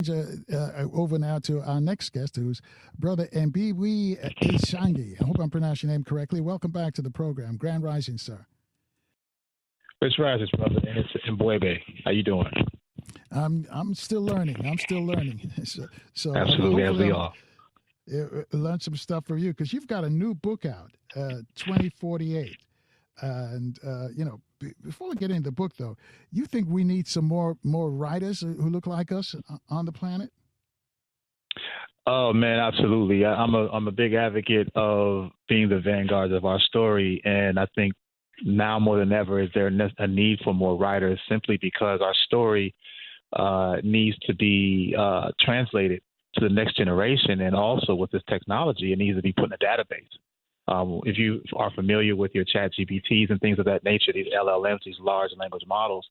over now to our next guest, who's Brother M'Bwebe Ishangi. I hope I'm pronouncing your name correctly. Welcome back to the program. Grand Rising, sir. It's Rising, brother. And it's M'Bwebe. How you doing? I'm still learning. So absolutely, as we are. Learn some stuff from you, because you've got a new book out, 2048. And, before we get into the book, though, you think we need some more writers who look like us on the planet? Oh, man, absolutely. I'm a big advocate of being the vanguard of our story. And I think now more than ever is there a need for more writers, simply because our story needs to be translated to the next generation. And also with this technology, it needs to be put in a database. If you are familiar with your chat GPTs and things of that nature, these LLMs, these large language models,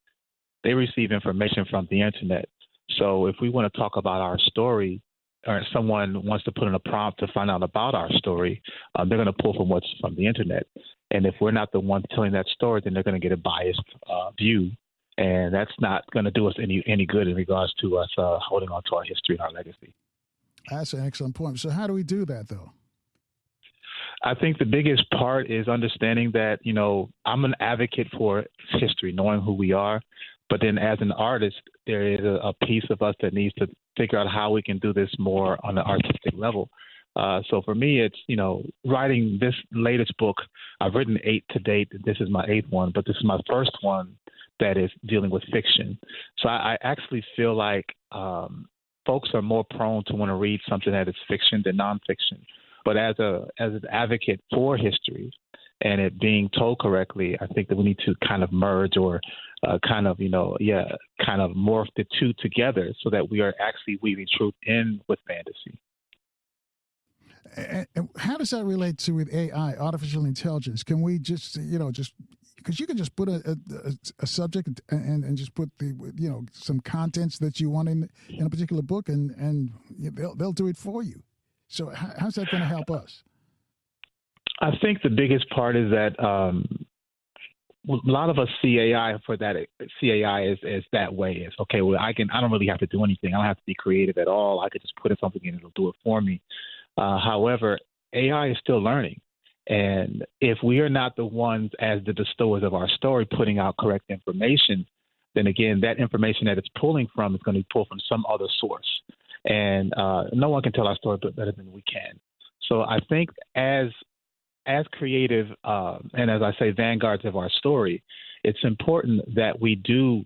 they receive information from the internet. So if we want to talk about our story, or someone wants to put in a prompt to find out about our story, they're going to pull from what's from the internet. And if we're not the ones telling that story, then they're going to get a biased view. And that's not going to do us any good in regards to us holding on to our history and our legacy. That's an excellent point. So how do we do that, though? I think the biggest part is understanding that, I'm an advocate for history, knowing who we are. But then as an artist, there is a piece of us that needs to figure out how we can do this more on an artistic level. So for me, it's, writing this latest book. I've written 8 to date. This is my 8th one, but this is my first one that is dealing with fiction. So I actually feel like folks are more prone to want to read something that is fiction than nonfiction. But as an advocate for history and it being told correctly, I think that we need to kind of merge or kind of morph the two together so that we are actually weaving truth in with fantasy. And how does that relate to with AI, artificial intelligence? Can we just because you can just put a subject and just put some contents that you want in a particular book and they'll do it for you. So how's that going to help us? I think the biggest part is that a lot of us see AI as that way. It's okay. Well, I don't really have to do anything. I don't have to be creative at all. I could just put in something and it'll do it for me. However, AI is still learning. And if we are not the ones as the bestowers of our story putting out correct information, then again, that information that it's pulling from is going to be pulled from some other source. And no one can tell our story better than we can. So I think as creative and as I say, vanguards of our story, it's important that we do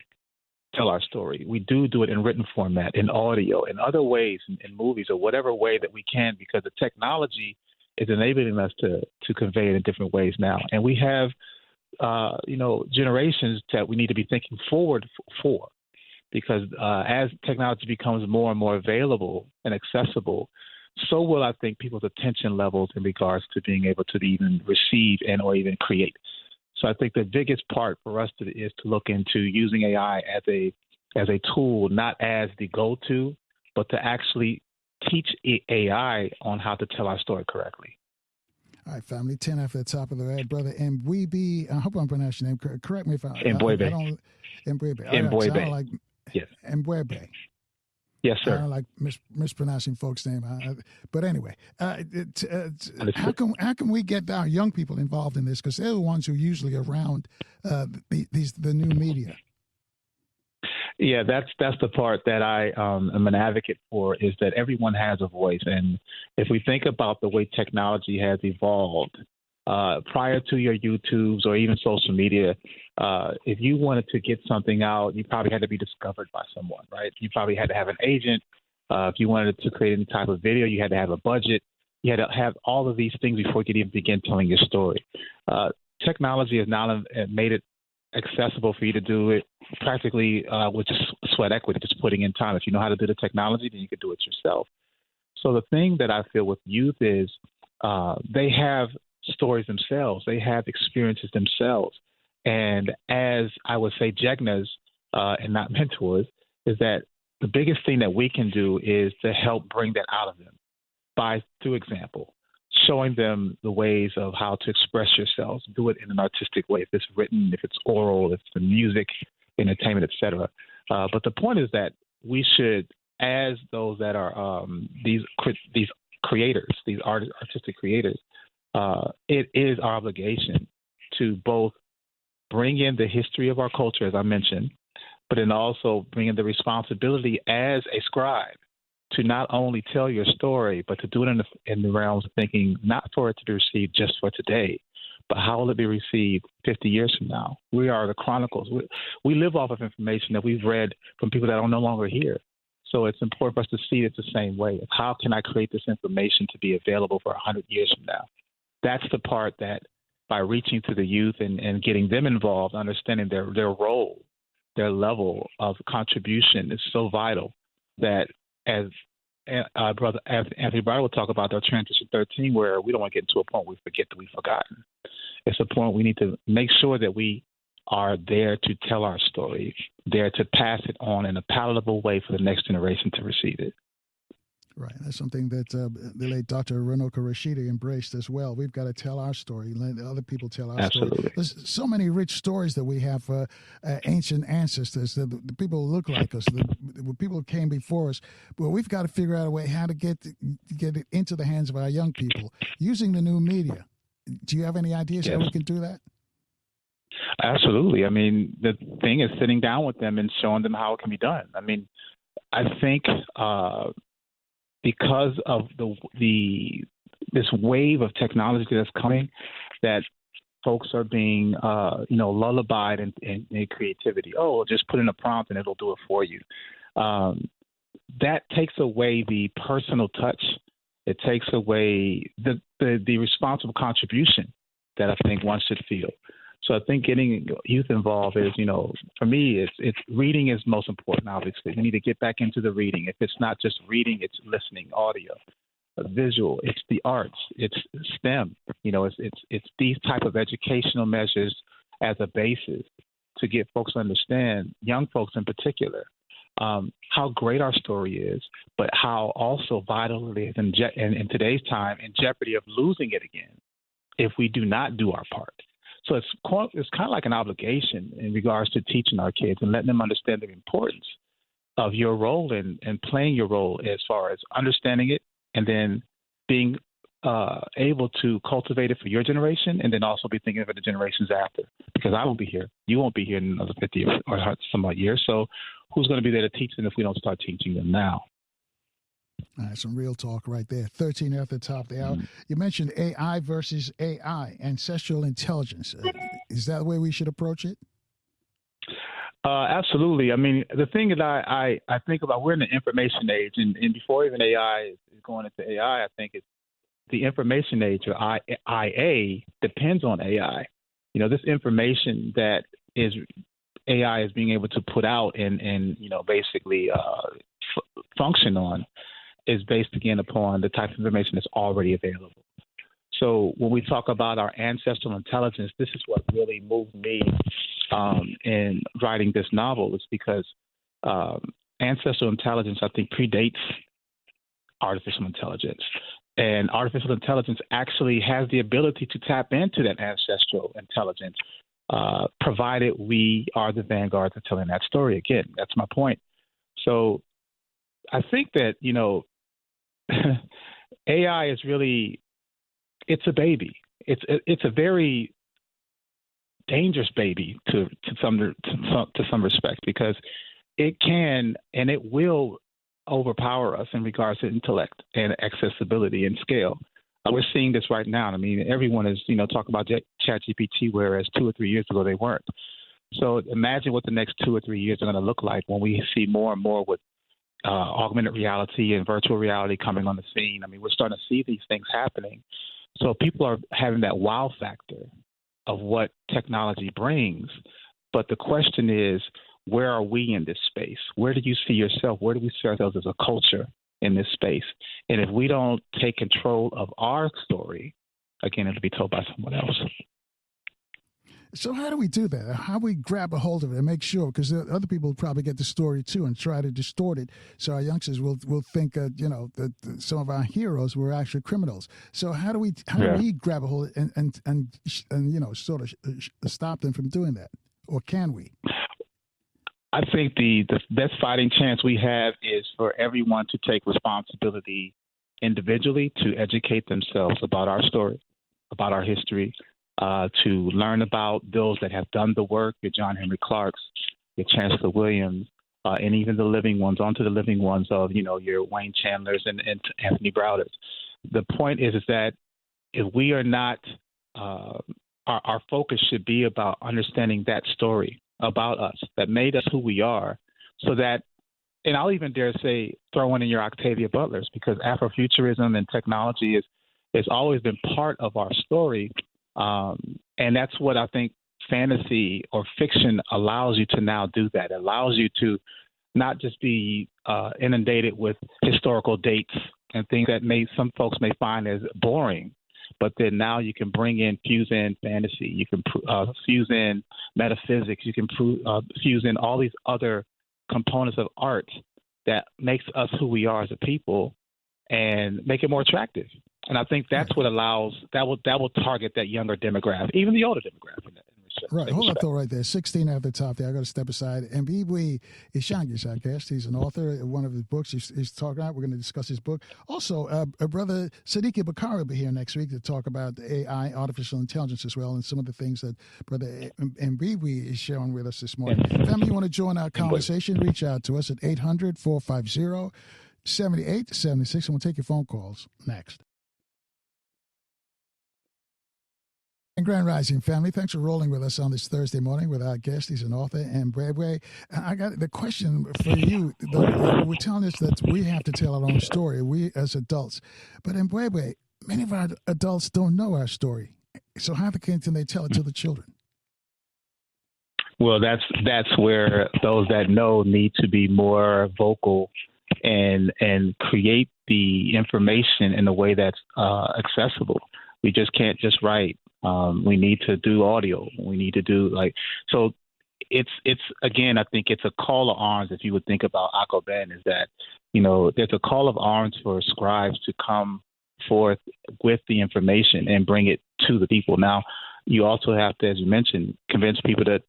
tell our story. We do it in written format, in audio, in other ways, in movies, or whatever way that we can, because the technology is enabling us to convey it in different ways now. And we have, generations that we need to be thinking forward for. Because as technology becomes more and more available and accessible, so will, I think, people's attention levels in regards to being able to even receive and or even create. So I think the biggest part for us is to look into using AI as a tool, not as the go-to, but to actually teach AI on how to tell our story correctly. All right, family, 10 after the top of the red. Brother M'Bwebe, I hope I'm pronouncing your name. Correct me if M'Bwebe. I don't. M'Bwebe. M'Bwebe. Like yes. M'Bwebe. Yes, sir. I don't like mispronouncing folks' name. But anyway, how can we get our young people involved in this? Because they're the ones who are usually around the new media. Yeah, that's the part that I am an advocate for, is that everyone has a voice. And if we think about the way technology has evolved, prior to your YouTubes or even social media, if you wanted to get something out, you probably had to be discovered by someone, right? You probably had to have an agent. If you wanted to create any type of video, you had to have a budget. You had to have all of these things before you could even begin telling your story. Technology has now made it accessible for you to do it practically with just sweat equity, just putting in time. If you know how to do the technology, then you can do it yourself. So the thing that I feel with youth is they have stories themselves. They have experiences themselves. And as I would say, jegnas and not mentors, is that the biggest thing that we can do is to help bring that out of them through example, showing them the ways of how to express yourselves, do it in an artistic way, if it's written, if it's oral, if it's the music, entertainment, etc. But the point is that we should as those that are these creators, these artistic creators, it is our obligation to both bring in the history of our culture, as I mentioned, but then also bring in the responsibility as a scribe to not only tell your story, but to do it in the realms of thinking not for it to be received just for today, but how will it be received 50 years from now? We are the chronicles. We live off of information that we've read from people that are no longer here. So it's important for us to see it the same way. How can I create this information to be available for 100 years from now? That's the part that by reaching to the youth and getting them involved, understanding their role, their level of contribution is so vital that as Brother Anthony Browder will talk about their Transition 13, where we don't want to get into a point where we forget that we've forgotten. It's a point we need to make sure that we are there to tell our story, there to pass it on in a palatable way for the next generation to receive it. Right. That's something that the late Dr. Runoka Rashidi embraced as well. We've got to tell our story, let other people tell our Absolutely. story. There's so many rich stories that we have, ancient ancestors, the people who look like us, the people who came before us. But we've got to figure out a way how to get it into the hands of our young people using the new media. Do you have any ideas how we can do that? Absolutely. I mean, the thing is sitting down with them and showing them how it can be done. I mean, I think because of this wave of technology that's coming, that folks are being lullabied in creativity. Oh, just put in a prompt and it'll do it for you. That takes away the personal touch. It takes away the responsible contribution that I think one should feel. So I think getting youth involved is, for me, it's reading is most important, obviously. We need to get back into the reading. If it's not just reading, it's listening, audio, visual, it's the arts, it's STEM. It's these type of educational measures as a basis to get folks to understand, young folks in particular, how great our story is, but how also vital it is in today's time in jeopardy of losing it again if we do not do our part. So it's kind of like an obligation in regards to teaching our kids and letting them understand the importance of your role and playing your role as far as understanding it and then being able to cultivate it for your generation and then also be thinking of it the generations after. Because I won't be here. You won't be here in another 50 or some odd years. So who's going to be there to teach them if we don't start teaching them now? All right, some real talk right there. 13 at the top of the hour. You mentioned AI versus AI, ancestral intelligence. Is that the way we should approach it? Absolutely. I mean, the thing that I think about, we're in the information age, and before even AI is going into AI, I think it's the information age, or IA, depends on AI. This information that is AI is being able to put out and basically function on is based again upon the type of information that's already available. So when we talk about our ancestral intelligence, this is what really moved me in writing this novel, is because ancestral intelligence, I think, predates artificial intelligence. And artificial intelligence actually has the ability to tap into that ancestral intelligence, provided we are the vanguards of telling that story. Again, that's my point. So I think that, AI is really, it's a baby. It's a very dangerous baby to some respect, because it can and it will overpower us in regards to intellect and accessibility and scale. We're seeing this right now. I mean, everyone is, talking about ChatGPT, whereas 2 or 3 years ago they weren't. So imagine what the next 2 or 3 years are going to look like when we see more and more with augmented reality and virtual reality coming on the scene. I mean, we're starting to see these things happening. So people are having that wow factor of what technology brings. But the question is, where are we in this space? Where do you see yourself? Where do we see ourselves as a culture in this space? And if we don't take control of our story, again, it'll be told by someone else. So how do we do that? How do we grab a hold of it and make sure? Because other people probably get the story too and try to distort it. So our youngsters will think, that some of our heroes were actually criminals. So how do we grab a hold of it and sort of stop them from doing that? Or can we? I think the best fighting chance we have is for everyone to take responsibility individually to educate themselves about our story, about our history, to learn about those that have done the work, your John Henry Clarks, your Chancellor Williams, and even the living ones, onto the living ones of, your Wayne Chandlers and Anthony Browders. The point is that if we are not, our focus should be about understanding that story about us that made us who we are, so that, and I'll even dare say, throw in your Octavia Butlers, because Afrofuturism and technology has always been part of our story, and that's what I think fantasy or fiction allows you to now do. That it allows you to not just be inundated with historical dates and things that some folks may find as boring, but then now you can fuse in fantasy, you can fuse in metaphysics, you can fuse in all these other components of art that makes us who we are as a people and make it more attractive. And I think that's what allows that will target that younger demographic, even the older demographic. Right. Hold up, though, right there. 16 at the top there. I got to step aside. M'Bwebe Ishangi is our guest. He's an author. One of his books he's talking about. We're going to discuss his book. Also, Brother Siddiqui Bakari will be here next week to talk about AI, artificial intelligence as well, and some of the things that Brother M'Bwebe is sharing with us this morning. Family, you want to join our conversation? Reach out to us at 800-450-7876, and we'll take your phone calls next. And Grand Rising family, thanks for rolling with us on this Thursday morning with our guest. He's an author, M'Bwebe. I got the question for you. We're telling us that we have to tell our own story, we as adults. But M'Bwebe, many of our adults don't know our story. So how can they tell it to the children? Well, that's where those that know need to be more vocal and create the information in a way that's accessible. We just can't just write. We need to do audio. We need to do so. It's again, I think it's a call of arms. If you would think about Akko Ben, is that there's a call of arms for scribes to come forth with the information and bring it to the people. Now, you also have to, as you mentioned, convince people to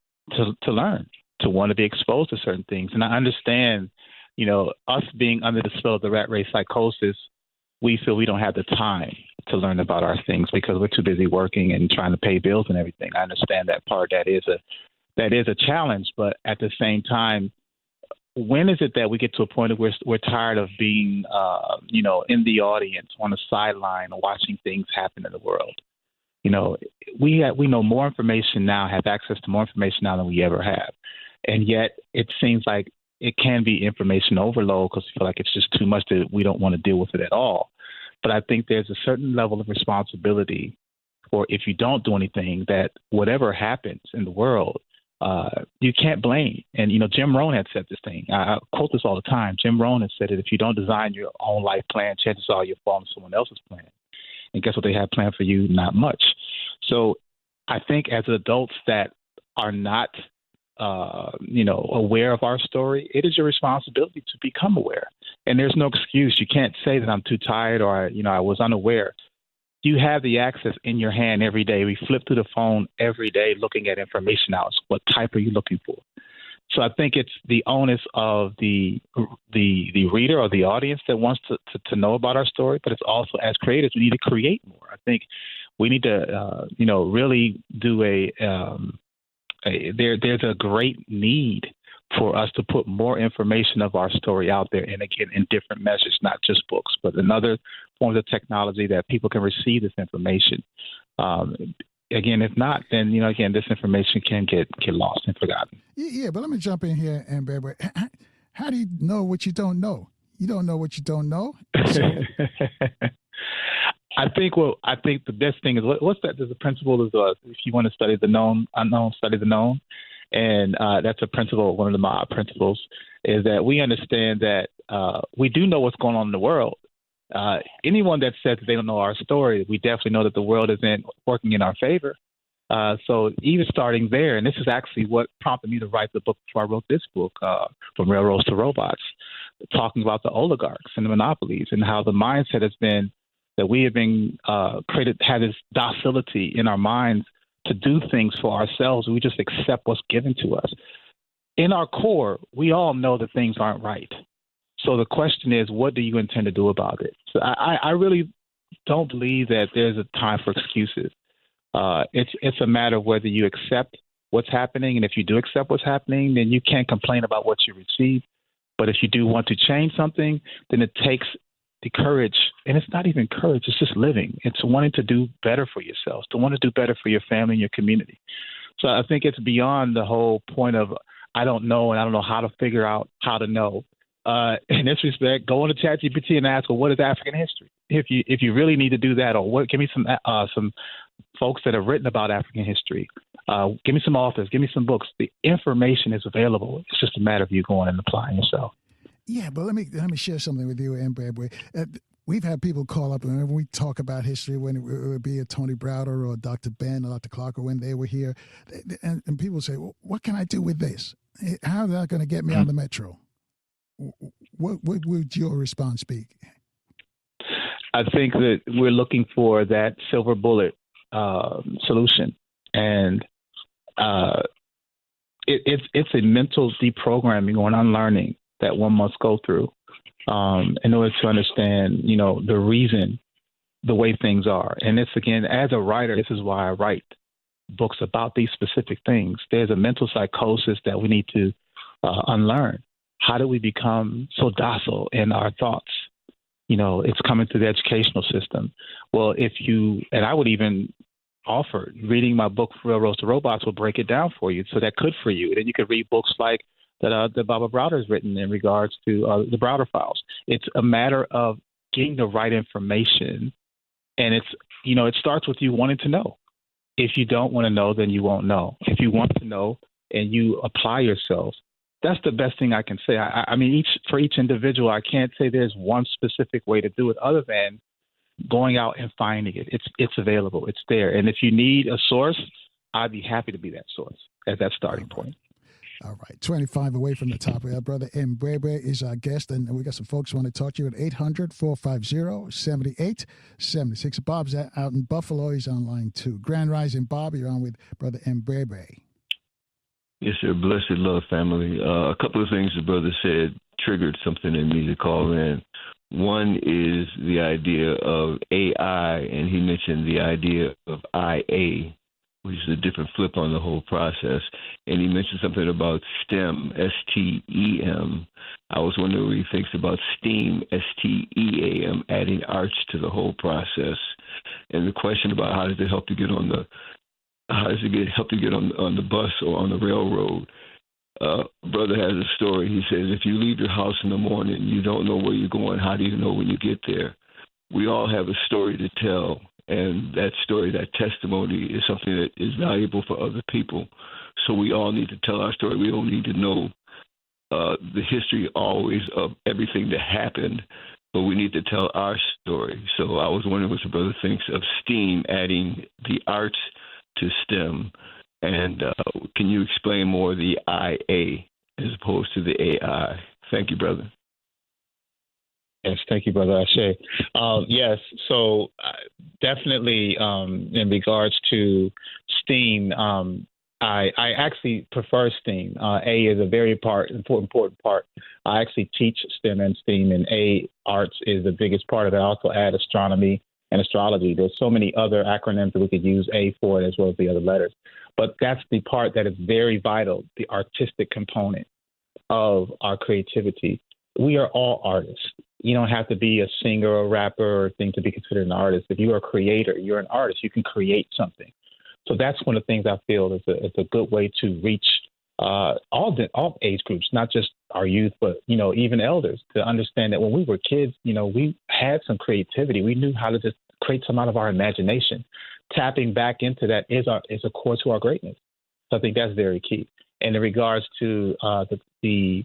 learn, to want to be exposed to certain things. And I understand, us being under the spell of the rat race psychosis, we feel we don't have the time to learn about our things because we're too busy working and trying to pay bills and everything. I understand that part. That is a challenge, but at the same time, when is it that we get to a point where we're tired of being, in the audience on the sideline watching things happen in the world? We know more information now, have access to more information now than we ever have, and yet it seems like it can be information overload because we feel like it's just too much that we don't want to deal with it at all. But I think there's a certain level of responsibility, or if you don't do anything, that whatever happens in the world, you can't blame. And, Jim Rohn had said this thing. I quote this all the time. Jim Rohn had said that if you don't design your own life plan, chances are you'll fall into someone else's plan. And guess what they have planned for you? Not much. So I think as adults that are not, aware of our story, it is your responsibility to become aware. And there's no excuse. You can't say that I'm too tired or, I was unaware. You have the access in your hand every day. We flip through the phone every day looking at information out. What type are you looking for? So I think it's the onus of the reader or the audience that wants to know about our story, but it's also, as creators, we need to create more. I think we need to, really do there's a great need for us to put more information of our story out there, and again, in different measures, not just books, but in other forms of technology that people can receive this information. Again, if not, then, this information can get lost and forgotten. Yeah, but let me jump in here, and baby, how do you know what you don't know? You don't know what you don't know. So. I think the best thing is what's that? There's a principle is if you want to study the known, unknown, study the known. And that's a principle, one of the mob principles, is that we understand that we do know what's going on in the world. Anyone that says that they don't know our story, we definitely know that the world isn't working in our favor. So even starting there, and this is actually what prompted me to write the book before I wrote this book, From Railroads to Robots, talking about the oligarchs and the monopolies and how the mindset has been that we have been had this docility in our minds to do things for ourselves. We just accept what's given to us. in our core, we all know that things aren't right. So the question is, what do you intend to do about it? So I really don't believe that there's a time for excuses. It's a matter of whether you accept what's happening, and if you do accept what's happening, then you can't complain about what you receive. But if you do want to change something, then it takes the courage, and it's not even courage, it's just living. It's wanting to do better for yourselves, to want to do better for your family and your community. So I think it's beyond the whole point of I don't know and I don't know how to figure out how to know. In this respect, go on to ChatGPT and ask, well, what is African history? If you really need to do that, or what, give me some folks that have written about African history. Give me some authors, give me some books. The information is available. It's just a matter of you going and applying yourself. Yeah, but let me share something with you, M'Bwebe. We've had people call up, and whenever we talk about history, when it would be a Tony Browder or Dr. Ben or Dr. Clark, or when they were here, and people say, well, what can I do with this? How is that going to get me on the metro? What would your response be? I think that we're looking for that silver bullet solution, and it's a mental deprogramming or an unlearning that one must go through in order to understand, the reason, the way things are. And it's, again, as a writer, this is why I write books about these specific things. There's a mental psychosis that we need to unlearn. How do we become so docile in our thoughts? It's coming through the educational system. Well, and I would even offer reading my book, Railroads to Robots, will break it down for you. So that could for you. Then you could read books like that Baba Browder has written in regards to the Browder Files. It's a matter of getting the right information. And it starts with you wanting to know. If you don't want to know, then you won't know. If you want to know and you apply yourself, that's the best thing I can say. I mean, for each individual, I can't say there's one specific way to do it other than going out and finding it. It's available. It's there. And if you need a source, I'd be happy to be that source as that starting point. All right. 25 away from the top. Our brother M'Bwebe is our guest, and we got some folks who want to talk to you at 800-450-7876. Bob's out in Buffalo. He's on line 2. Grand Rising, Bob. You're on with brother M'Bwebe. Yes, sir. Blessed love, family. A couple of things the brother said triggered something in me to call in. One is the idea of AI, and he mentioned the idea of IA, which is a different flip on the whole process. And he mentioned something about STEM, STEM. I was wondering what he thinks about STEAM, STEAM, adding arts to the whole process. And the question about how does it help to get on the on the bus or on the railroad. Brother has a story. He says, if you leave your house in the morning, you don't know where you're going. How do you know when you get there? We all have a story to tell, and that story, that testimony is something that is valuable for other people. So we all need to tell our story. We don't need to know the history always of everything that happened, but we need to tell our story. So I was wondering what the brother thinks of STEAM, adding the arts to STEM. And can you explain more the IA as opposed to the AI? Thank you, brother. Yes, thank you, Brother Ashe. Yes, so definitely in regards to STEAM, I actually prefer STEAM. A is a very important part. I actually teach STEM and STEAM, and A, arts is the biggest part of it. I also add astronomy and astrology. There's so many other acronyms that we could use A for it as well as the other letters. But that's the part that is very vital, the artistic component of our creativity. We are all artists. You don't have to be a singer or rapper or thing to be considered an artist. If you're a creator, you're an artist. You can create something. So that's one of the things I feel is a good way to reach all age groups, not just our youth, but, even elders, to understand that when we were kids, we had some creativity. We knew how to just create some out of our imagination. Tapping back into that is a core to our greatness. So I think that's very key. And in regards to the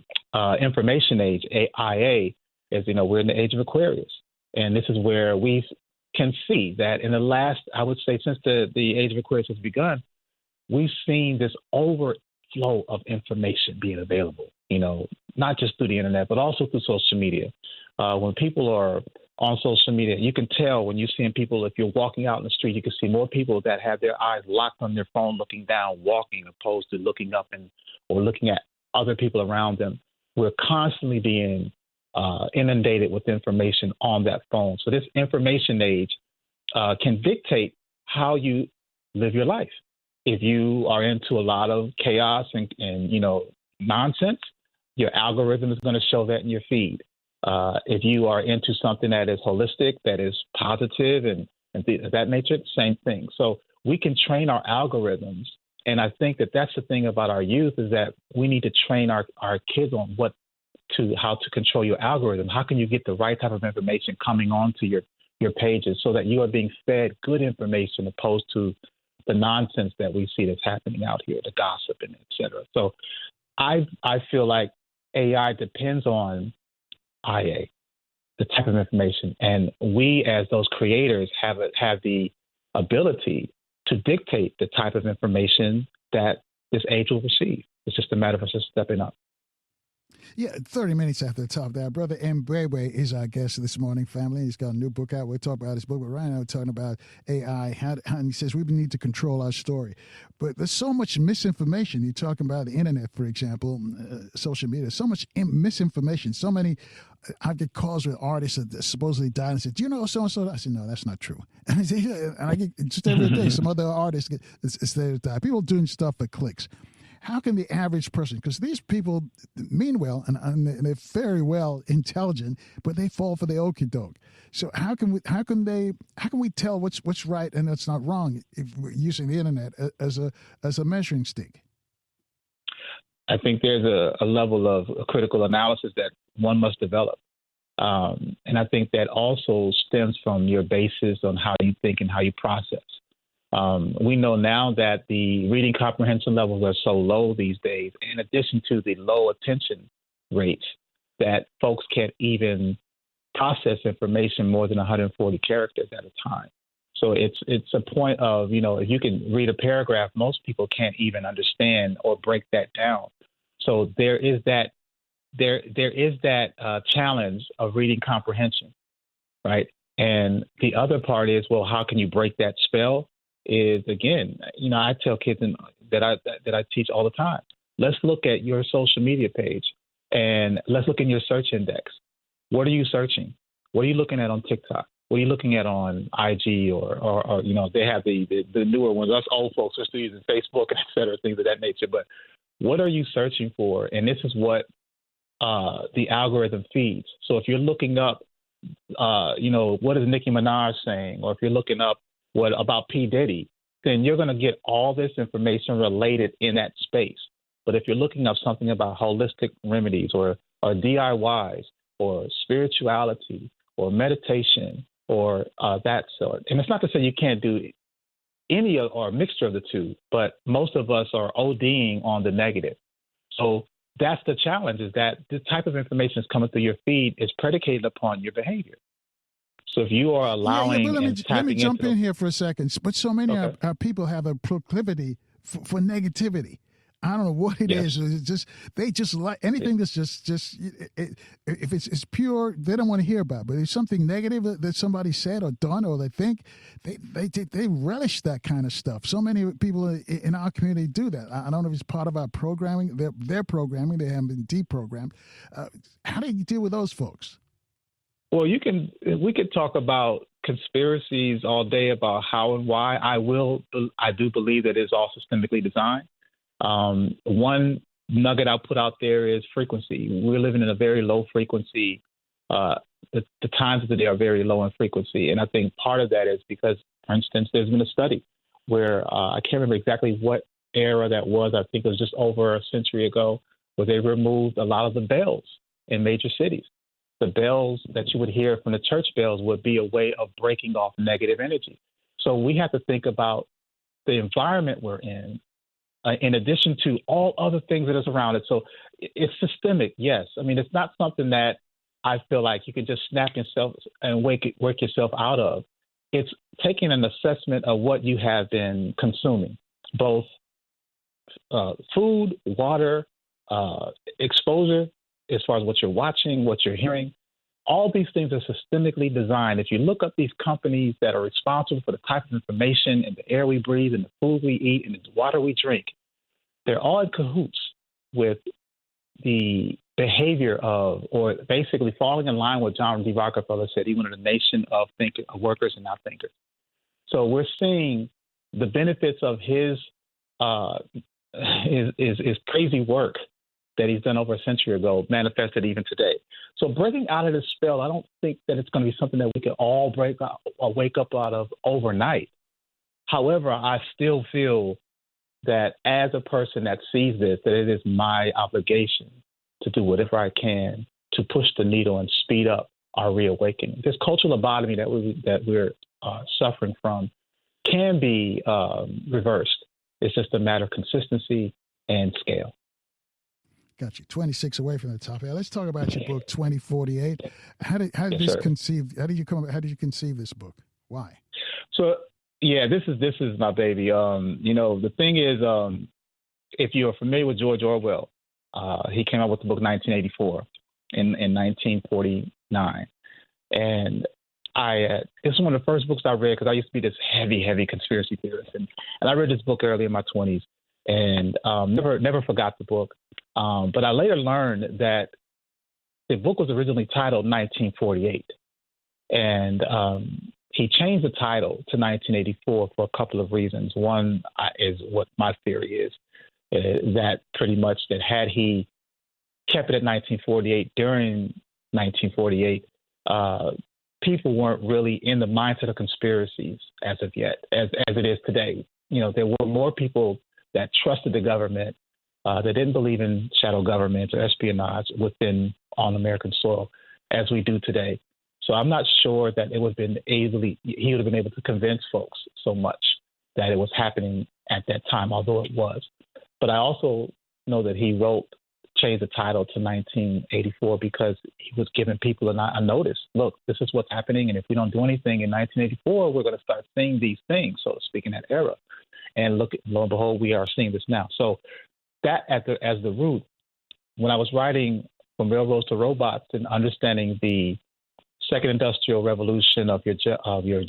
information age, IA, as we're in the age of Aquarius. And this is where we can see that in the last, I would say, since the age of Aquarius has begun, we've seen this overflow of information being available, not just through the internet, but also through social media. When people are on social media, you can tell when you're seeing people, if you're walking out in the street, you can see more people that have their eyes locked on their phone, looking down, walking, opposed to looking up or looking at other people around them. We're constantly being inundated with information on that phone. So this information age can dictate how you live your life. If you are into a lot of chaos and nonsense, your algorithm is going to show that in your feed. If you are into something that is holistic, that is positive, and things of that nature, same thing. So we can train our algorithms. And I think that that's the thing about our youth, is that we need to train our kids on how to control your algorithm. How can you get the right type of information coming onto your pages so that you are being fed good information opposed to the nonsense that we see that's happening out here, the gossip and et cetera. So I feel like AI depends on IA, the type of information. And we, as those creators, have the ability to dictate the type of information that this age will receive. It's just a matter of us just stepping up. Yeah, 30 minutes after the top there. Brother M'Bwebe is our guest this morning, family. He's got a new book out. We'll talk about his book, but right now we're talking about AI. And he says we need to control our story. But there's so much misinformation. You're talking about the internet, for example, social media, so much misinformation. So many, I get calls with artists that supposedly died and said, do you know so-and-so? I said, no, that's not true. And I get just every day, some other artists say that people doing stuff for clicks. How can the average person, because these people mean well and they're very well intelligent, but they fall for the okie doke. So how can we tell what's right and what's not wrong if we're using the internet as a measuring stick? I think there's a level of critical analysis that one must develop. And I think that also stems from your basis on how you think and how you process. We know now that the reading comprehension levels are so low these days, in addition to the low attention rates, that folks can't even process information more than 140 characters at a time. So it's a point of, if you can read a paragraph, most people can't even understand or break that down. So there is that challenge of reading comprehension, right? And the other part is, well, how can you break that spell? Is, again, I tell kids that I teach all the time, let's look at your social media page and let's look in your search index. What are you searching? What are you looking at on TikTok? What are you looking at on IG or they have the newer ones. Us old folks are still using Facebook and et cetera, things of that nature. But what are you searching for? And this is what the algorithm feeds. So if you're looking up, what is Nicki Minaj saying? Or if you're looking up what about P. Diddy, then you're going to get all this information related in that space. But if you're looking up something about holistic remedies or DIYs or spirituality or meditation or that sort, and it's not to say you can't do any or a mixture of the two, but most of us are ODing on the negative. So that's the challenge, is that the type of information that's coming through your feed is predicated upon your behavior. So if you are allowing let me jump in here for a second. But so many of our people have a proclivity for negativity. I don't know what it is. It's just they just like anything that's just if it's pure, they don't want to hear about it. But if something negative that somebody said or done or they think, they relish that kind of stuff. So many people in our community do that. I don't know if it's part of our programming. Their programming, they haven't been deprogrammed. How do you deal with those folks? Well, we could talk about conspiracies all day about how and why. I do believe that it's all systemically designed. One nugget I'll put out there is frequency. We're living in a very low frequency. The times of the day are very low in frequency. And I think part of that is because, for instance, there's been a study where I can't remember exactly what era that was. I think it was just over a century ago, where they removed a lot of the bells in major cities. The bells that you would hear from the church bells would be a way of breaking off negative energy. So we have to think about the environment we're in addition to all other things that is around it. So it's systemic, yes. I mean, it's not something that I feel like you can just snap yourself and work yourself out of. It's taking an assessment of what you have been consuming, both food, water, exposure, as far as what you're watching, what you're hearing. All these things are systemically designed. If you look up these companies that are responsible for the type of information and the air we breathe and the food we eat and the water we drink, they're all in cahoots with the behavior of, or basically falling in line with John D. Rockefeller said, he wanted a nation of workers and not thinkers. So we're seeing the benefits of his crazy work that he's done over a century ago manifested even today. So breaking out of this spell, I don't think that it's going to be something that we can all break out or wake up out of overnight. However, I still feel that as a person that sees this, that it is my obligation to do whatever I can to push the needle and speed up our reawakening. This cultural lobotomy that we're suffering from can be reversed. It's just a matter of consistency and scale. Got you. 26 away from the top. Let's talk about your book, 2048. How did Yes, this sir. conceive? How did you conceive this book? Why? So yeah, this is my baby. The thing is, if you're familiar with George Orwell, he came out with the book 1984 in 1949, and this is one of the first books I read because I used to be this heavy conspiracy theorist, and I read this book early in my 20s, and never forgot the book. But I later learned that the book was originally titled 1948, and he changed the title to 1984 for a couple of reasons. One is what my theory is, that pretty much that had he kept it at 1948 during 1948, people weren't really in the mindset of conspiracies as of yet, as it is today. There were more people that trusted the government, that didn't believe in shadow governments or espionage on American soil as we do today. So I'm not sure that he would have been able to convince folks so much that it was happening at that time, although it was. But I also know that he changed the title to 1984 because he was giving people a notice. Look, this is what's happening, and if we don't do anything in 1984, we're going to start seeing these things, so to speak, in that era. And lo and behold, we are seeing this now. So that as the root, when I was writing From Railroads to Robots and understanding the Second Industrial Revolution of your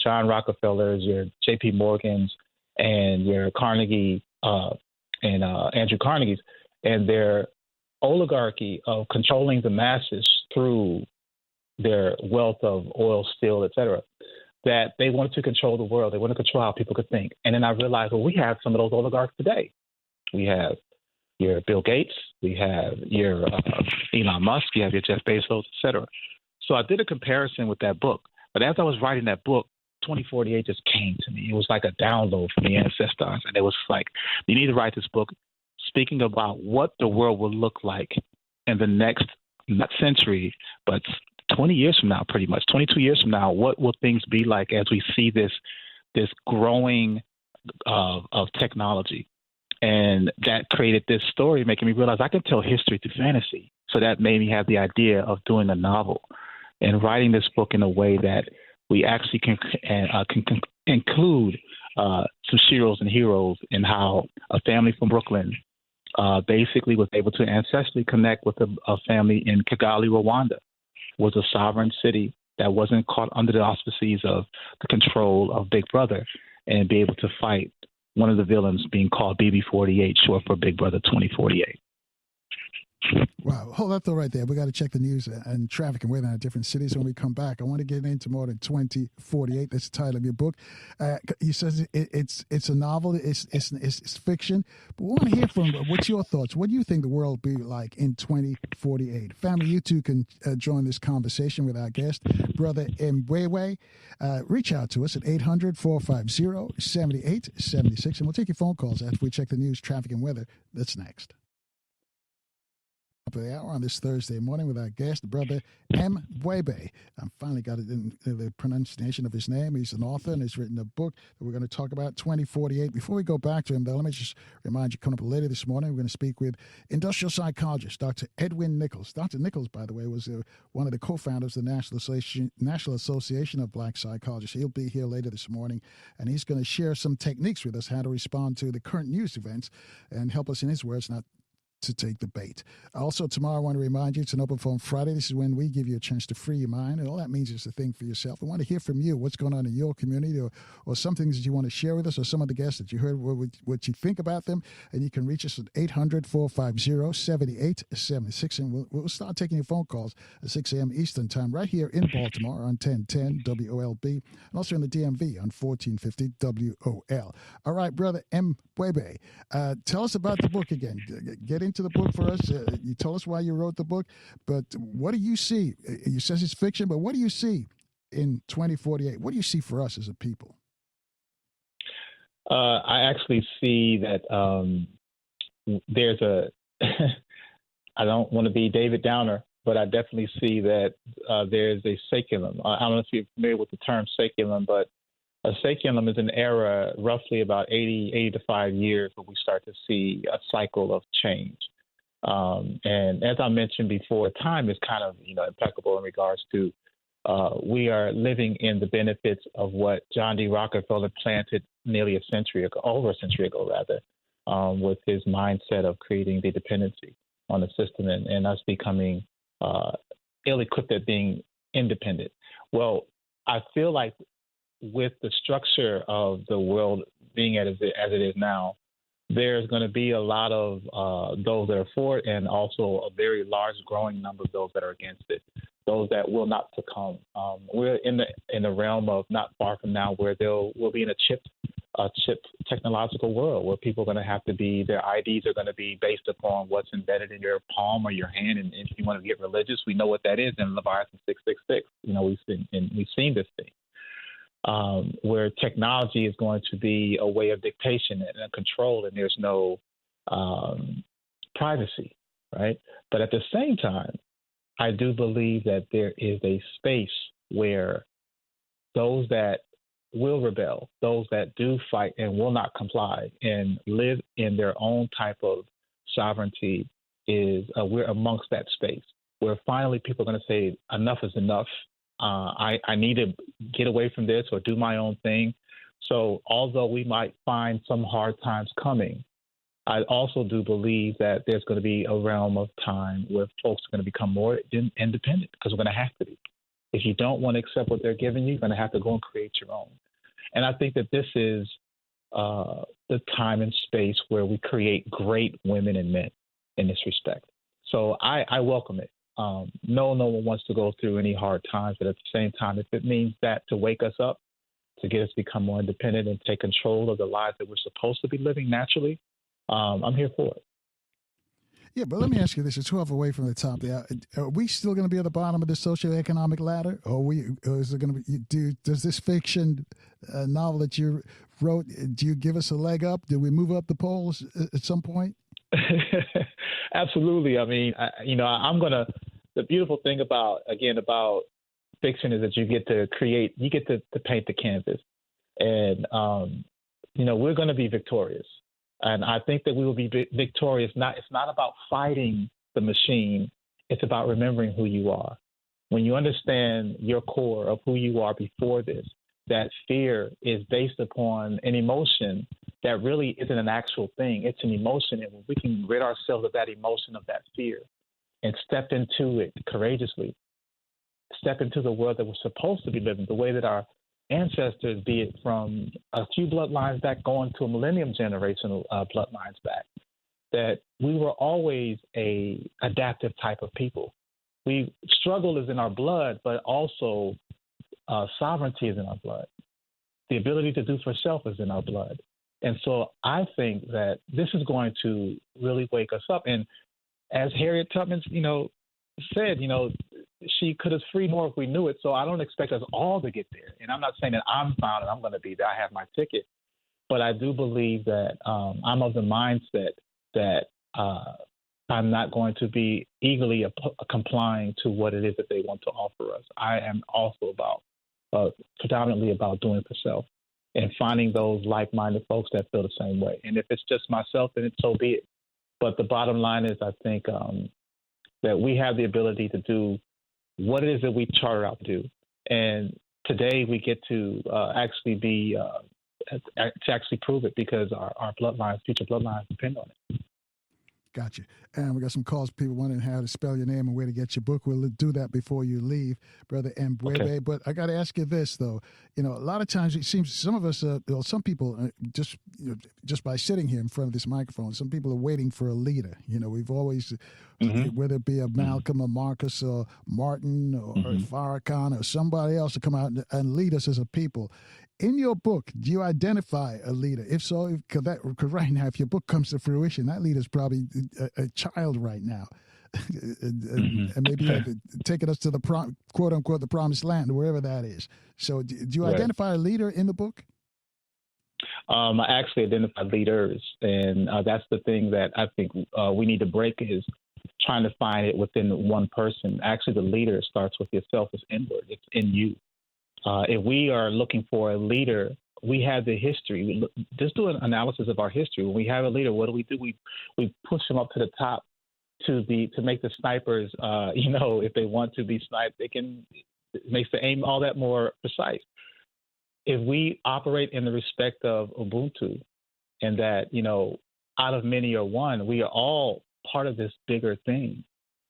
John Rockefellers, your J.P. Morgans, and your Carnegie and Andrew Carnegies, and their oligarchy of controlling the masses through their wealth of oil, steel, et cetera, that they wanted to control the world. They wanted to control how people could think. And then I realized, well, we have some of those oligarchs today. We have your Bill Gates, we have your Elon Musk, you have your Jeff Bezos, et cetera. So I did a comparison with that book. But as I was writing that book, 2048 just came to me. It was like a download from the ancestors. And it was like, you need to write this book speaking about what the world will look like in the next, not century, but 20 years from now, pretty much, 22 years from now. What will things be like as we see this growing of technology? And that created this story, making me realize I can tell history through fantasy. So that made me have the idea of doing a novel and writing this book in a way that we actually can include some heroes and heroes in how a family from Brooklyn basically was able to ancestrally connect with a family in Kigali, Rwanda, was a sovereign city that wasn't caught under the auspices of the control of Big Brother, and be able to fight one of the villains being called BB48, short for Big Brother 2048. Wow. Hold that though right there. We got to check the news and traffic and weather in different cities when we come back. I want to get into more than 2048. That's the title of your book. He says it's a novel. It's fiction. But we want to hear from what's your thoughts. What do you think the world will be like in 2048? Family, you too can join this conversation with our guest, Brother M'Bwebe. Reach out to us at 800-450-7876, and we'll take your phone calls after we check the news, traffic, and weather. That's next. Of the hour on this Thursday morning with our guest, Brother M'Bwebe. I finally got it in the pronunciation of his name. He's an author and has written a book that we're going to talk about, 2048. Before we go back to him, though, let me just remind you, coming up later this morning, we're going to speak with industrial psychologist Dr. Edwin Nichols. Dr. Nichols, by the way, was one of the co-founders of the National Association of Black Psychologists. He'll be here later this morning, and he's going to share some techniques with us, how to respond to the current news events and help us, in his words, not to take the bait. Also, tomorrow, I want to remind you, it's an Open Phone Friday. This is when we give you a chance to free your mind. And all that means is to think for yourself. We want to hear from you, what's going on in your community, or some things that you want to share with us, or some of the guests that you heard, what you think about them. And you can reach us at 800-450-7876. And we'll start taking your phone calls at 6 a.m. Eastern Time right here in Baltimore on 1010 WOLB, and also in the DMV on 1450 WOL. All right, brother M'Bwebe, tell us about the book again. Get into the book for us. You told us why you wrote the book, but what do you see? You says it's fiction, but what do you see in 2048? What do you see for us as a people? I actually see that there's a, I don't want to be David Downer, but I definitely see that there's a saeculum. I don't know if you're familiar with the term saeculum, but a saeculum is an era roughly about 80 to 5 years where we start to see a cycle of change. And as I mentioned before, time is kind of impeccable in regards to we are living in the benefits of what John D. Rockefeller planted nearly over a century ago, with his mindset of creating the dependency on the system and us becoming ill-equipped at being independent. Well, I feel like with the structure of the world being as it is now, there's going to be a lot of those that are for it, and also a very large growing number of those that are against it, those that will not succumb. We're in the realm of not far from now where we'll be in a chip technological world where people are going to have to be, their IDs are going to be based upon what's embedded in your palm or your hand. And if you want to get religious, we know what that is in Leviathan 666. We've seen this thing. Where technology is going to be a way of dictation and control, and there's no privacy, right? But at the same time, I do believe that there is a space where those that will rebel, those that do fight and will not comply and live in their own type of sovereignty, we're amongst that space where finally people are going to say enough is enough. I need to get away from this or do my own thing. So although we might find some hard times coming, I also do believe that there's going to be a realm of time where folks are going to become more independent because we're going to have to be. If you don't want to accept what they're giving you, you're going to have to go and create your own. And I think that this is the time and space where we create great women and men in this respect. So I welcome it. No one wants to go through any hard times, but at the same time, if it means that to wake us up, to get us to become more independent and take control of the lives that we're supposed to be living naturally, I'm here for it. Yeah, but let me ask you this: it's 12 away from the top there. Are we still going to be at the bottom of the socioeconomic ladder, or is it going to be? Does this fiction novel that you wrote, do you give us a leg up? Do we move up the polls at some point? Absolutely. I mean, I'm gonna. The beautiful thing about fiction is that you get to create, you get to paint the canvas, and we're going to be victorious. And I think that we will be victorious. It's not about fighting the machine. It's about remembering who you are. When you understand your core of who you are before this, that fear is based upon an emotion that really isn't an actual thing. It's an emotion. And when we can rid ourselves of that emotion, of that fear, and step into it courageously, step into the world that we're supposed to be living, the way that our ancestors, be it from a few bloodlines back going to a millennium generational bloodlines back, that we were always a adaptive type of people. Struggle is in our blood, but also sovereignty is in our blood. The ability to do for self is in our blood. And so I think that this is going to really wake us up. And as Harriet Tubman, said, she could have freed more if we knew it. So I don't expect us all to get there. And I'm not saying that I'm found and I'm going to be there. I have my ticket. But I do believe that I'm of the mindset that I'm not going to be eagerly complying to what it is that they want to offer us. I am also predominantly about doing for self and finding those like-minded folks that feel the same way. And if it's just myself, then so be it. But the bottom line is, I think that we have the ability to do what it is that we charter out to do. And today we get to actually prove it because our bloodlines, future bloodlines depend on it. Gotcha. And we got some calls, people wondering how to spell your name and where to get your book. We'll do that before you leave, Brother M'Bwebe. Okay. But I got to ask you this, though. A lot of times it seems some of us, some people, just by sitting here in front of this microphone, some people are waiting for a leader. We've always, whether it be a Malcolm or Marcus or Martin or Farrakhan or somebody else to come out and lead us as a people. In your book, do you identify a leader? If so, because right now, if your book comes to fruition, that leader's probably a child right now, and maybe taking us to the quote unquote the promised land, wherever that is. So, do you identify a leader in the book? I actually identify leaders, and that's the thing that I think we need to break is trying to find it within one person. Actually, the leader starts with yourself. It's inward. It's in you. If we are looking for a leader, we have the history. Just do an analysis of our history. When we have a leader, what do? We push them up to the top to make the snipers. If they want to be sniped, it makes the aim all that more precise. If we operate in the respect of Ubuntu, and that out of many are one, we are all part of this bigger thing.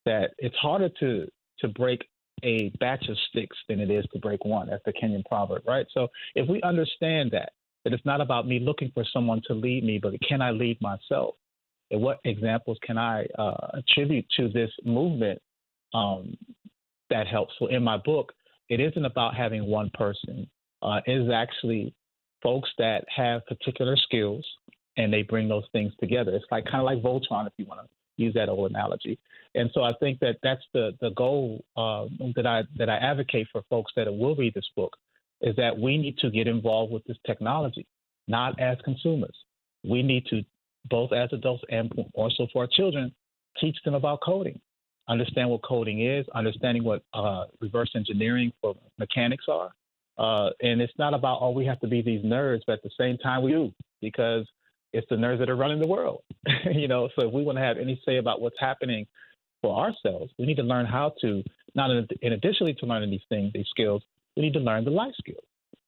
That it's harder to break a batch of sticks than it is to break one. That's the Kenyan proverb, right? So if we understand that it's not about me looking for someone to lead me, but can I lead myself? And what examples can I attribute to this movement that helps? So in my book, it isn't about having one person. It is actually folks that have particular skills and they bring those things together. It's kind of like Voltron, if you want to use that old analogy. And so I think that's the goal that I advocate for folks that will read this book, is that we need to get involved with this technology, not as consumers. We need to, both as adults and also for our children, teach them about coding, understand what coding is, understanding what reverse engineering for mechanics are. And it's not about, we have to be these nerds, but at the same time we do, because it's the nerds that are running the world. So if we want to have any say about what's happening for ourselves, we need to learn how to, in addition to learning these things, these skills, we need to learn the life skills,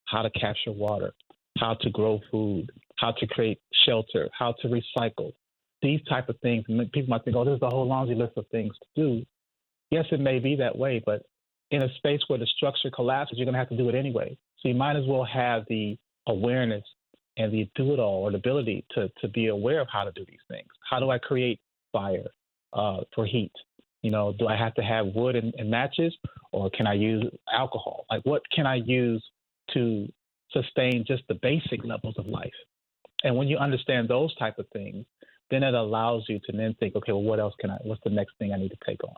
how to capture water, how to grow food, how to create shelter, how to recycle, these type of things. And people might think, this is a whole laundry list of things to do. Yes, it may be that way, but in a space where the structure collapses, you're going to have to do it anyway. So you might as well have the awareness and the do-it-all, or the ability to be aware of how to do these things. How do I create fire for heat? Do I have to have wood and matches, or can I use alcohol? What can I use to sustain just the basic levels of life? And when you understand those type of things, then it allows you to then think, okay, well, what's the next thing I need to take on?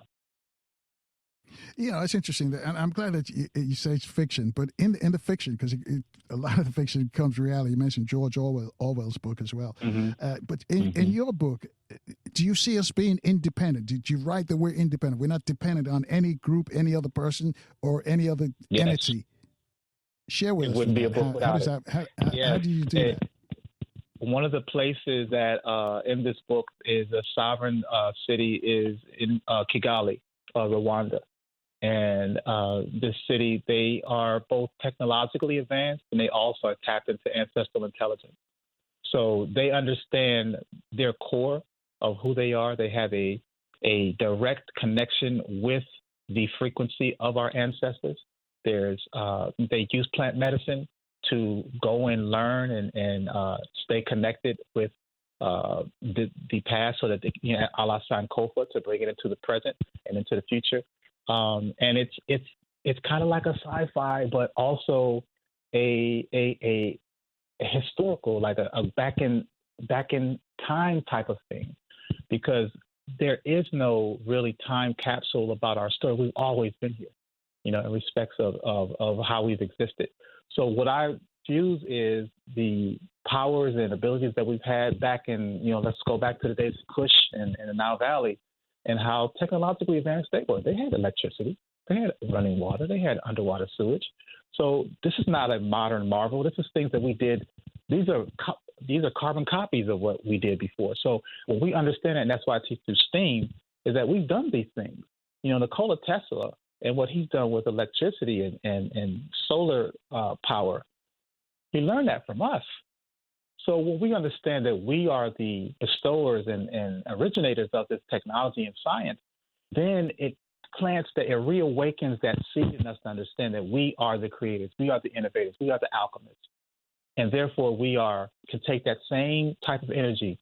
It's interesting, and I'm glad that you say it's fiction, but in the fiction, because a lot of the fiction comes reality. You mentioned George Orwell's book as well. But in your book, do you see us being independent? Did you write that we're independent? We're not dependent on any group, any other person, or any other entity. Share with us. It wouldn't be a book without it. How do you do that? One of the places that in this book is a sovereign city is in Kigali, Rwanda. And this city, they are both technologically advanced, and they also are tapped into ancestral intelligence. So they understand their core of who they are. They have a direct connection with the frequency of our ancestors. They use plant medicine to go and learn and stay connected with the past, so that they can Alassane Kofa, to bring it into the present and into the future. And it's kind of like a sci-fi, but also a historical, like a back in time type of thing, because there is no really time capsule about our story. We've always been here, in respects of how we've existed. So what I use is the powers and abilities that we've had back in, let's go back to the days of Kush and the Nile Valley, and how technologically advanced they were. They had electricity, they had running water, they had underwater sewage. So this is not a modern marvel. This is things that we did. These are carbon copies of what we did before. So when we understand it, and that's why I teach through STEAM, is that we've done these things. Nikola Tesla and what he's done with electricity and solar power, he learned that from us. So when we understand that we are the bestowers and originators of this technology and science, then it reawakens that seed in us to understand that we are the creators, we are the innovators, we are the alchemists. And therefore can take that same type of energy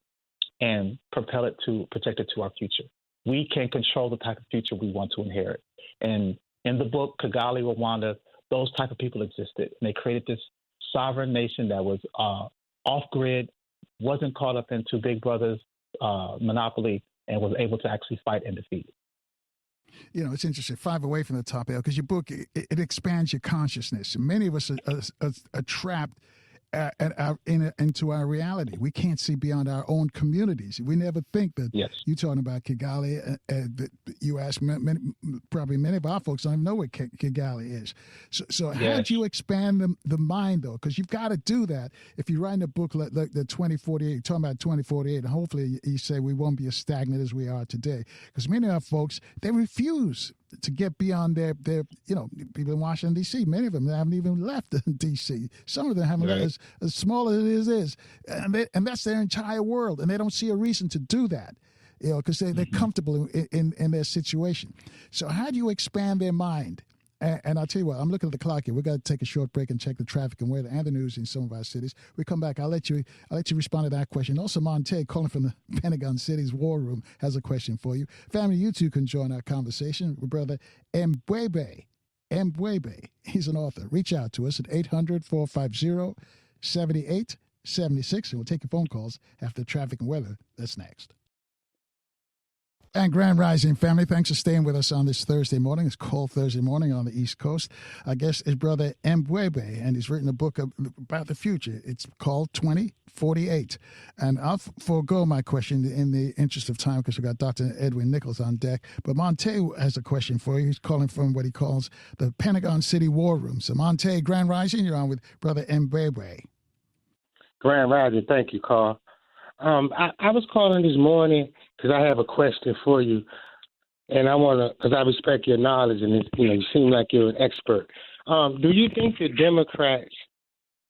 and project it to our future. We can control the type of future we want to inherit. And in the book, Kigali, Rwanda, those type of people existed. And they created this sovereign nation that was off-grid, wasn't caught up into Big Brother's monopoly, and was able to actually fight and defeat. You know, it's interesting. 5 away from the topic, because your book, it expands your consciousness. Many of us are trapped into our reality. We can't see beyond our own communities. We never think that. Yes. You're talking about Kigali. You ask probably many of our folks don't even know what Kigali is. So yes. How do you expand the mind, though? Because you've got to do that. If you're writing a book like the 2048, you're talking about 2048, and hopefully you say we won't be as stagnant as we are today. Because many of our folks, they refuse to get beyond their people in Washington, D.C., many of them haven't even left D.C. Some of them haven't left, as small as it is. And that's their entire world. And they don't see a reason to do that, because they're comfortable in their situation. So how do you expand their mind? And I'll tell you what, I'm looking at the clock here. We've got to take a short break and check the traffic and weather and the news in some of our cities. We come back, I'll let you respond to that question. Also, Monte, calling from the Pentagon City's War Room, has a question for you. Family, you too can join our conversation with Brother M'Bwebe. He's an author. Reach out to us at 800-450-7876, and we'll take your phone calls after traffic and weather. That's next. And Grand Rising family, thanks for staying with us on this Thursday morning. It's cold Thursday morning on the East Coast. Our guest is Brother M'Bwebe, and he's written a book about the future. It's called 2048. And I'll forego my question in the interest of time because we've got Dr. Edwin Nichols on deck. But Monte has a question for you. He's calling from what he calls the Pentagon City War Room. So Monte, Grand Rising, you're on with Brother M'Bwebe. Grand Rising, thank you, Carl. I was calling this morning because I have a question for you, and I want to, because I respect your knowledge, and you seem like you're an expert. Do you think the Democrats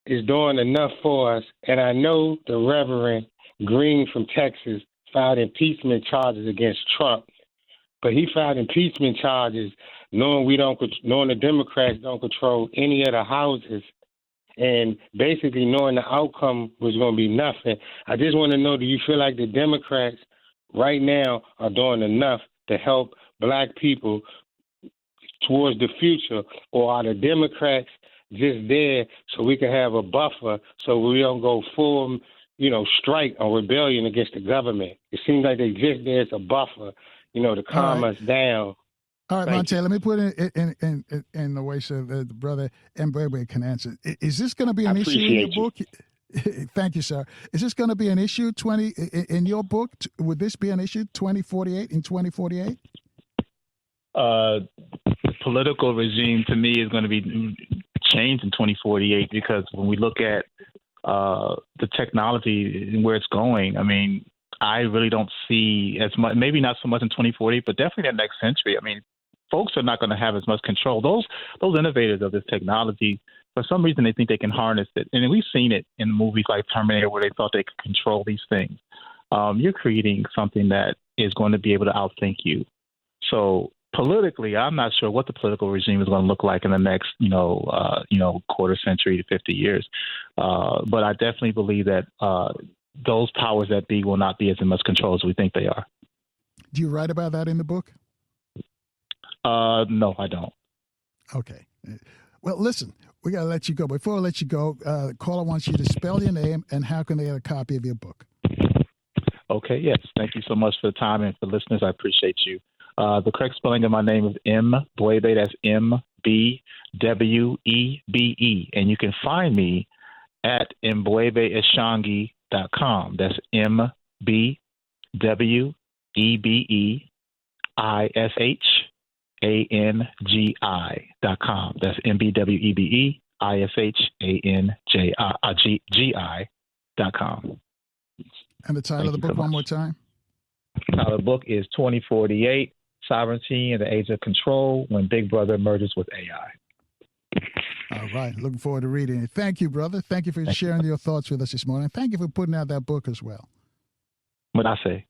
is doing enough for us? And I know the Reverend Green from Texas filed impeachment charges against Trump, but he filed impeachment charges knowing the Democrats don't control any of the houses. And basically knowing the outcome was going to be nothing. I just want to know, do you feel like the Democrats right now are doing enough to help black people towards the future? Or are the Democrats just there so we can have a buffer so we don't go full, strike or rebellion against the government? It seems like they just there as a buffer, to calm us down. All right, Monte, let me put it in the way so that the Brother M'Bwebe can answer. Is this going to be an issue in your book? Thank you, sir. Is this going to be an issue in your book? Would this be an issue 2048 in 2048? The political regime to me is going to be changed in 2048 because when we look at the technology and where it's going, I mean, I really don't see as much, maybe not so much in 2040, but definitely that next century. I mean, folks are not going to have as much control. Those innovators of this technology, for some reason, they think they can harness it. And we've seen it in movies like Terminator where they thought they could control these things. You're creating something that is going to be able to outthink you. So politically, I'm not sure what the political regime is going to look like in the next, quarter century to 50 years. But I definitely believe that those powers that be will not be as much control as we think they are. Do you write about that in the book? No, I don't. Okay. Well, listen, we got to let you go. Before I let you go, caller wants you to spell your name and how can they get a copy of your book? Okay, yes. Thank you so much for the time and for listeners. I appreciate you. The correct spelling of my name is M'Bwebe. That's M'Bwebe. And you can find me at M'Bwebe.Ishangi.com. That's M'BwebEishangi.com. That's M'BwebEishangi.com. And the title of the book one more time? The title of the book is 2048, Sovereignty in the Age of Control, When Big Brother Merges with AI. All right. Looking forward to reading it. Thank you, brother. Thank you for sharing your thoughts with us this morning. Thank you for putting out that book as well. What I say.